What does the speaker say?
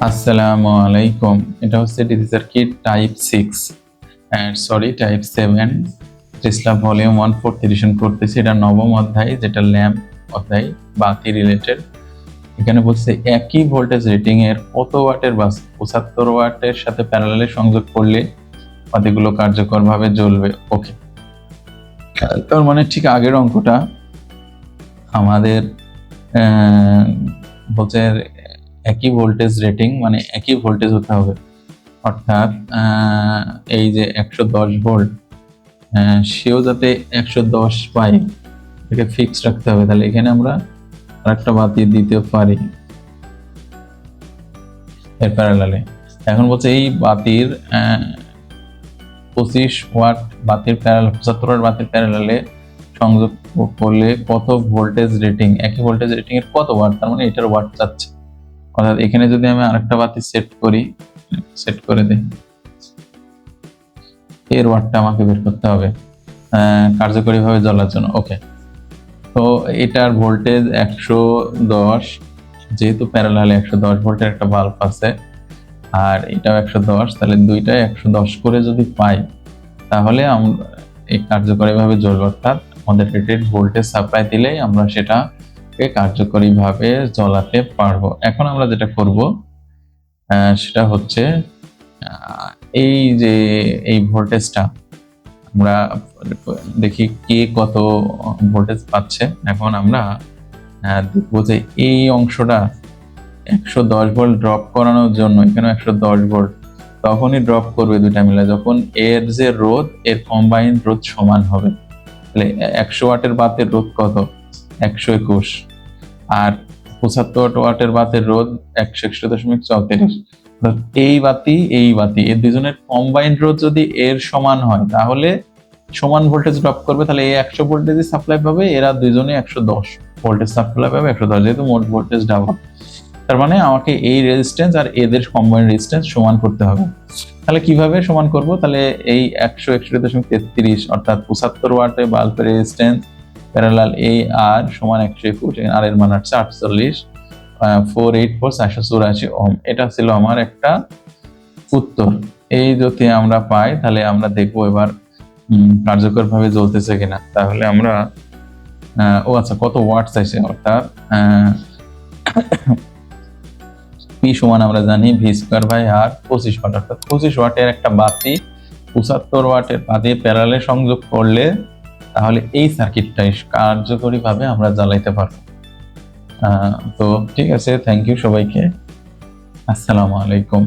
আসসালামু আলাইকুম। এটা হচ্ছে DC circuit type 6 and type 7 Tesla volume 1 4th edition করতেছি। এটা নবম অধ্যায়, যেটা ল্যাম্প অধ্যায়, বাতি রিলেটেড। এখানে বলছে একই ভোল্টেজ রেটিং এর কত ওয়াটের বাস 75 ওয়াটের সাথে প্যারালালে সংযোগ করলে বাতিগুলো কার্যকরভাবে জ্বলবে। ওকে, তার মানে ঠিক আগের অঙ্কটা আমাদের বলছে একই ভোল্টেজ রেটিং, মানে একই ভোল্টেজ হতে হবে। অর্থাৎ এই যে 110 ভোল্ট, সেও যাতে 110 পাই, এটাকে ফিক্স রাখতে হবে। তাহলে এখানে আমরা আরেকটা বাতি দিতে পারি এর প্যারালালে। এখন বলছে এই বাতির 25 ওয়াট বাতির প্যারালাল 75 ওয়াট বাতির প্যারালালে সংযোগ করলে কত ভোল্টেজ রেটিং, একই ভোল্টেজ রেটিং এর কত ওয়াট, তার মানে এটার ওয়াট চাচ্ছে। অর্থাৎ এখানে যদি আমি আরেকটা বাতি সেট করে দিই, এর ওয়াটটা আমাকে বের করতে হবে কার্যকরীভাবে জ্বলার জন্য। ওকে, তো এটার ভোল্টেজ 110, যেহেতু প্যারালালে 110 ভোল্টের একটা বাল্ব আছে আর এটাও 110, তাহলে দুইটাই 110 করে যদি পাই তাহলে আমরা এই কার্যকরীভাবে জ্বলবে। অর্থাৎ আমাদের রেটেড ভোল্টেজ সাপ্লাই দিলেই আমরা সেটাকে কার্যকরীভাবে জ্বলাতে পারবো। এখন আমরা যেটা করব সেটা হচ্ছে এই যে এই ভোল্টেজটা আমরা দেখি কে কত ভোল্টেজ পাচ্ছে। এখন আমরা দেখবো যে এই অংশটা 110 ভোল্ট ড্রপ করানোর জন্য, এখানে 110 ভোল্ট তখনই ড্রপ করবে দুইটা মিলে যখন এর যে রোধ, এর কম্বাইন্ড রোধ সমান হবে। তাহলে 100 ওয়াটের বাতের রোধ কত? 121। আর 75 ওয়াটের বাতের রোধ 161.34। এই বাতি এর দুজনের কম্বাইন্ড রোধ যদি এর সমান হয় তাহলে সমান ভোল্টেজ ড্রপ করবে। তাহলে এই 100 ভোল্টেজ সাপ্লাই পাবে, এরা দুজনে 110 ভোল্টেজ সাপ্লাই পাবে, 110, যেহেতু মোট ভোল্টেজ ডাবল। তার মানে আমাকে এই রেজিস্ট্যান্স আর এদের কম্বাইন্ড রেজিস্ট্যান্স সমান করতে হবে। তাহলে কিভাবে সমান করব? তাহলে এই 161.33 অর্থাৎ 75 ওয়াটের বাল্বের রেজিস্ট্যান্স প্যারালাল এই আর সমান 121, আর এর মান হচ্ছে 48, 484 ওহম। এটা ছিল আমার একটা উত্তর। এই যদি আমরা পাই তাহলে আমরা দেখবো এবার কার্যকরভাবে জ্বলতেছে কিনা। তাহলে আমরা আচ্ছা, কত ওয়াট চাইছে, অর্থাৎ পি সমান আমরা জানি V square by R 25 watt. অর্থাৎ 25 ওয়াটের একটা বাতি 75 ওয়াটের বাতি প্যারালালে সংযোগ করলে তাহলে এই সার্কিটটাই কার্যকরীভাবে আমরা জ্বালাইতে পারবো। তো ঠিক আছে, থ্যাংক ইউ সবাইকে। আসসালামু আলাইকুম।